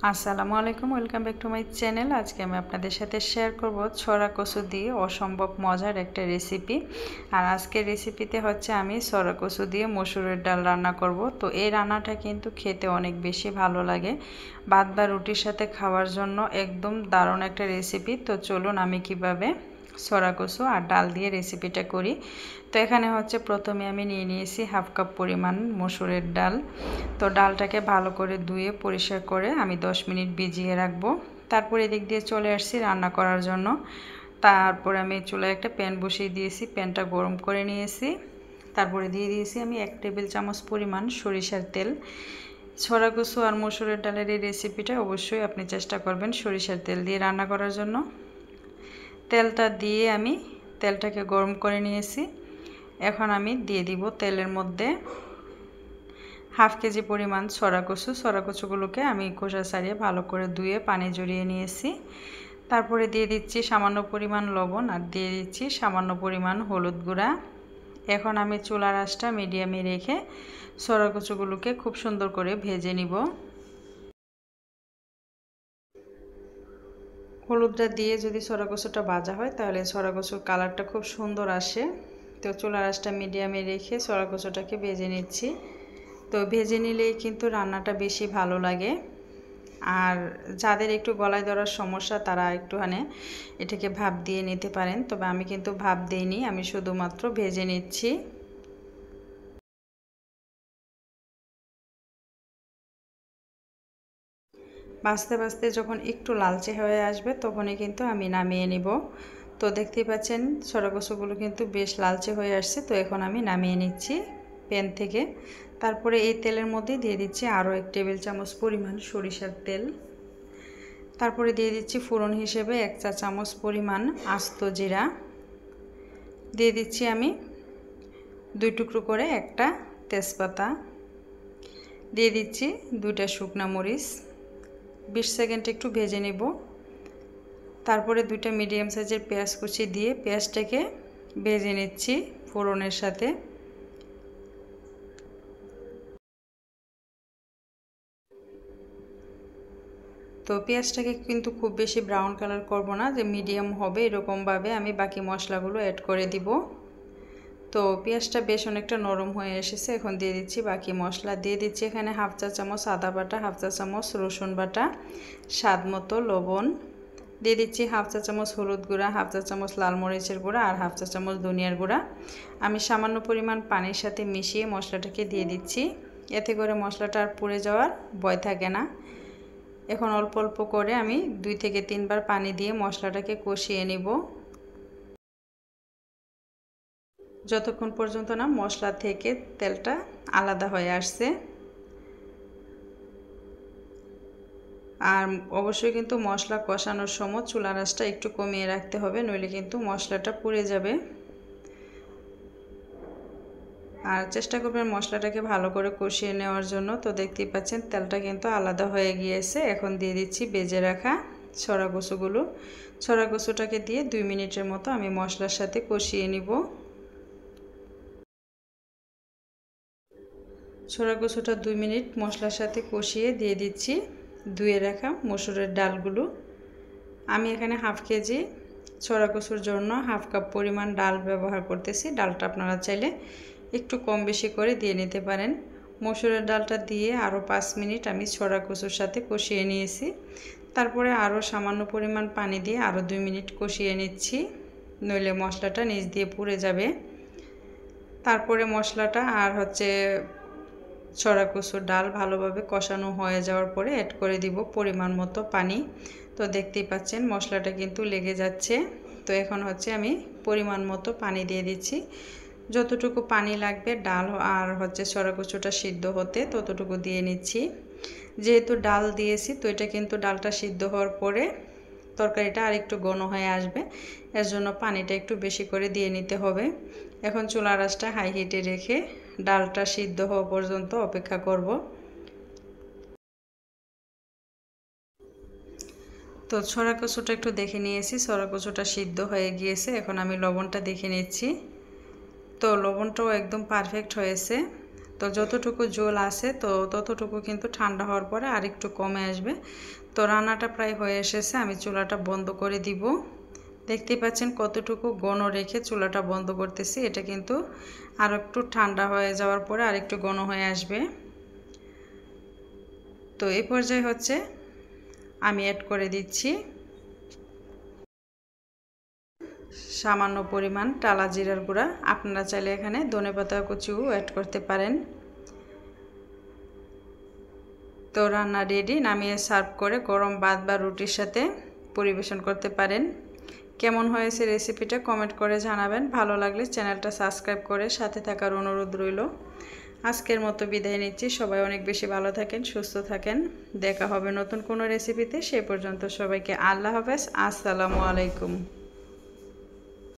আসসালামু আলাইকুম, welcome back to my channel. আজকে আমি আপনাদের সাথে শেয়ার করব ছড়া কচু দিয়ে অসম্ভব মজার একটা রেসিপি। আর আজকের রেসিপিতে হচ্ছে আমি ছড়া কচু দিয়ে মসুরের ডাল রান্না করব। তো এই রান্নাটা কিন্তু খেতে অনেক বেশি ভালো লাগে, ভাত বা রুটির সাথে খাওয়ার জন্য একদম দারুণ একটা রেসিপি। তো চলুন আমি কিভাবে ছড়া কচু আর ডাল দিয়ে রেসিপিটা করি। তো এখানে হচ্ছে প্রথমে আমি নিয়ে নিয়েছি হাফ কাপ পরিমাণ মসুরের ডাল। তো ডালটাকে ভালো করে ধুয়ে পরিষ্কার করে আমি 10 মিনিট ভিজিয়ে রাখবো। তারপর এদিক দিয়ে চলে আসছি রান্না করার জন্য। তারপরে আমি চুলায় একটা প্যান বসিয়ে দিয়েছি, প্যানটা গরম করে নিয়েছি। তারপরে দিয়ে দিয়েছি আমি 1 টেবিল চামচ পরিমাণ সরিষার তেল। ছড়া কচু আর মসুরের ডালের এই রেসিপিটা অবশ্যই আপনি চেষ্টা করবেন সরিষার তেল দিয়ে রান্না করার জন্য। তেলটা দিয়ে আমি তেলটাকে গরম করে নিয়েছি। এখন আমি দিয়ে দিব তেলের মধ্যে হাফ কেজি পরিমাণ ছড়া কচুগুলোকে আমি খোসা ছাড়িয়ে ভালো করে ধুয়ে পানি ঝরিয়ে নিয়েছি। তারপরে দিয়ে দিচ্ছি সামান্য পরিমাণ লবণ আর দিয়ে দিচ্ছি সামান্য পরিমাণ হলুদ গুঁড়া। এখন আমি চুলার আঁচটা মিডিয়ামে রেখে ছড়া কচুগুলোকে খুব সুন্দর করে ভেজে নিব। হলুদটা দিয়ে যদি ছড়া কচুটা ভাজা হয় তাহলে ছড়া কচুর কালারটা খুব সুন্দর আসে। তো চুলার আঁচটা মিডিয়ামে রেখে ছড়া কচুটাকে ভেজে নিচ্ছি। তো ভেজে নিলেই কিন্তু রান্নাটা বেশি ভালো লাগে। আর যাদের একটু গলায় ধরার সমস্যা তারা একটুখানি এটাকে ভাপ দিয়ে নিতে পারেন, তবে আমি কিন্তু ভাপ দিইনি, আমি শুধুমাত্র ভেজে নিচ্ছি। ভাজতে ভাজতে যখন একটু লালচে হয়ে আসবে তখনই কিন্তু আমি নামিয়ে নিব। তো দেখতেই পাচ্ছেন ছড়া কচুগুলো কিন্তু বেশ লালচে হয়ে আসছে। তো এখন আমি নামিয়ে নিচ্ছি প্যান থেকে। তারপরে এই তেলের মধ্যে দিয়ে দিচ্ছি আরও 1 টেবিল চামচ পরিমাণ সরিষার তেল। তারপরে দিয়ে দিচ্ছি ফোড়ন হিসেবে 1 চা চামচ পরিমাণ আস্ত জিরা। দিয়ে দিচ্ছি আমি 2 টুকরো করে একটা তেজপাতা। দিয়ে দিচ্ছি 2টা শুকনা মরিচ। 20 সেকেন্ড একটু ভেজে নেব। তারপরে 2টা মিডিয়াম সাইজের পেঁয়াজ কুচি দিয়ে পেঁয়াজটাকে ভেজে নিচ্ছি ফোড়নের সাথে। তো পেঁয়াজটাকে কিন্তু খুব বেশি ব্রাউন কালার করব না, যে মিডিয়াম হবে এরকমভাবে আমি বাকি মশলাগুলো অ্যাড করে দিব। তো পেঁয়াজটা বেশ অনেকটা নরম হয়ে এসেছে। এখন দিয়ে দিচ্ছি বাকি মশলা। দিয়ে দিচ্ছি এখানে হাফ চা চামচ আদা বাটা, হাফ চা চামচ রসুন বাটা, স্বাদ মতো লবণ। দিয়ে দিচ্ছি হাফ চা চামচ হলুদ গুঁড়া, হাফ চা চামচ লাল মরিচের গুঁড়া আর হাফ চা চামচ ধনিয়ার গুঁড়া। আমি সামান্য পরিমাণ পানির সাথে মিশিয়ে মশলাটাকে দিয়ে দিচ্ছি। এতে করে মশলাটা আর পুড়ে যাওয়ার ভয় থাকে না। এখন অল্প অল্প করে আমি 2 থেকে 3 বার পানি দিয়ে মশলাটাকে কষিয়ে নেব, যতক্ষণ পর্যন্ত না মশলা থেকে তেলটা আলাদা হয়ে আসছে। আর অবশ্যই কিন্তু মশলা কষানোর সময় চুলার আঁচটা একটু কমিয়ে রাখতে হবে, নইলে কিন্তু মশলাটা পুড়ে যাবে। আর চেষ্টা করবেন মশলাটাকে ভালো করে কষিয়ে নেওয়ার জন্য। তো দেখতেই পাচ্ছেন তেলটা কিন্তু আলাদা হয়ে গিয়েছে। এখন দিয়ে দিচ্ছি ভেজে রাখা ছড়া কচুগুলো। ছড়া কচুটাকে দিয়ে 2 মিনিটের মতো আমি মশলার সাথে কষিয়ে নিব। ছড়া কচুটা 2 মিনিট মশলার সাথে কষিয়ে দিয়ে দিচ্ছি ধুয়ে রাখা মসুরের ডালগুলো। আমি এখানে হাফ কেজি ছড়া কচুর জন্য হাফ কাপ পরিমাণ ডাল ব্যবহার করতেছি। ডালটা আপনারা চাইলে একটু কম বেশি করে দিয়ে নিতে পারেন। মসুরের ডালটা দিয়ে আরও 5 মিনিট আমি ছড়া কচুর সাথে কষিয়ে নিয়েছি। তারপরে আরও সামান্য পরিমাণ পানি দিয়ে আরও 2 মিনিট কষিয়ে নিচ্ছি, নইলে মশলাটা নিচ দিয়ে পুড়ে যাবে। তারপরে মশলাটা আর ছড়া কচুর ডাল ভালোভাবে কষানো হয়ে যাওয়ার পরে অ্যাড করে দিব পরিমাণ মতো পানি। তো দেখতেই পাচ্ছেন মশলাটা কিন্তু লেগে যাচ্ছে। তো এখন আমি পরিমাণ মতো পানি দিয়ে দিচ্ছি। যতটুকু পানি লাগবে ডাল আর ছড়া কচুটা সিদ্ধ হতে ততটুকু দিয়ে নিচ্ছি। যেহেতু ডাল দিয়েছি তো এটা কিন্তু ডালটা সিদ্ধ হওয়ার পরে তরকারিটা আর একটু ঘন হয়ে আসবে, এর জন্য পানিটা একটু বেশি করে দিয়ে নিতে হবে। এখন চুলার আঁচটা হাই হিটে রেখে ডালটা সিদ্ধ হওয়া পর্যন্ত অপেক্ষা করব। তো ছড়া কচুটা একটু দেখে নিয়েছি, ছড়া কচুটা সিদ্ধ হয়ে গিয়েছে। এখন আমি লবণটা দেখে নিচ্ছি। তো লবণটাও একদম পারফেক্ট হয়েছে। তো যতটুকু ঝোল আছে তো ততটুকু কিন্তু ঠান্ডা হওয়ার পরে আরেকটু কমে আসবে। তো রান্নাটা প্রায় হয়ে এসেছে, আমি চুলাটা বন্ধ করে দিব। দেখতেই পাচ্ছেন কতটুকু ঘন রেখে চুলাটা বন্ধ করতেছি। এটা কিন্তু আর একটু ঠান্ডা হয়ে যাওয়ার পরে আরেকটু ঘন হয়ে আসবে। তো এই পর্যায়ে হচ্ছে আমি অ্যাড করে দিচ্ছি সামান্য পরিমাণ টালা জিরার গুঁড়া। আপনারা চাইলে এখানে ধনেপাতা কুচিও অ্যাড করতে পারেন। তো রান্না রেডি, নামিয়ে সার্ভ করে গরম ভাত বা রুটির সাথে পরিবেশন করতে পারেন। কেমন হয়েছে রেসিপিটা কমেন্ট করে জানাবেন। ভালো লাগলে চ্যানেলটা সাবস্ক্রাইব করে সাথে থাকার অনুরোধ রইল। আজকের মতো বিদায় নিচ্ছি। সবাই অনেক বেশি ভালো থাকেন, সুস্থ থাকেন। দেখা হবে নতুন কোনো রেসিপিতে। সে পর্যন্ত সবাইকে আল্লাহ হাফেজ, আসসালামু আলাইকুম।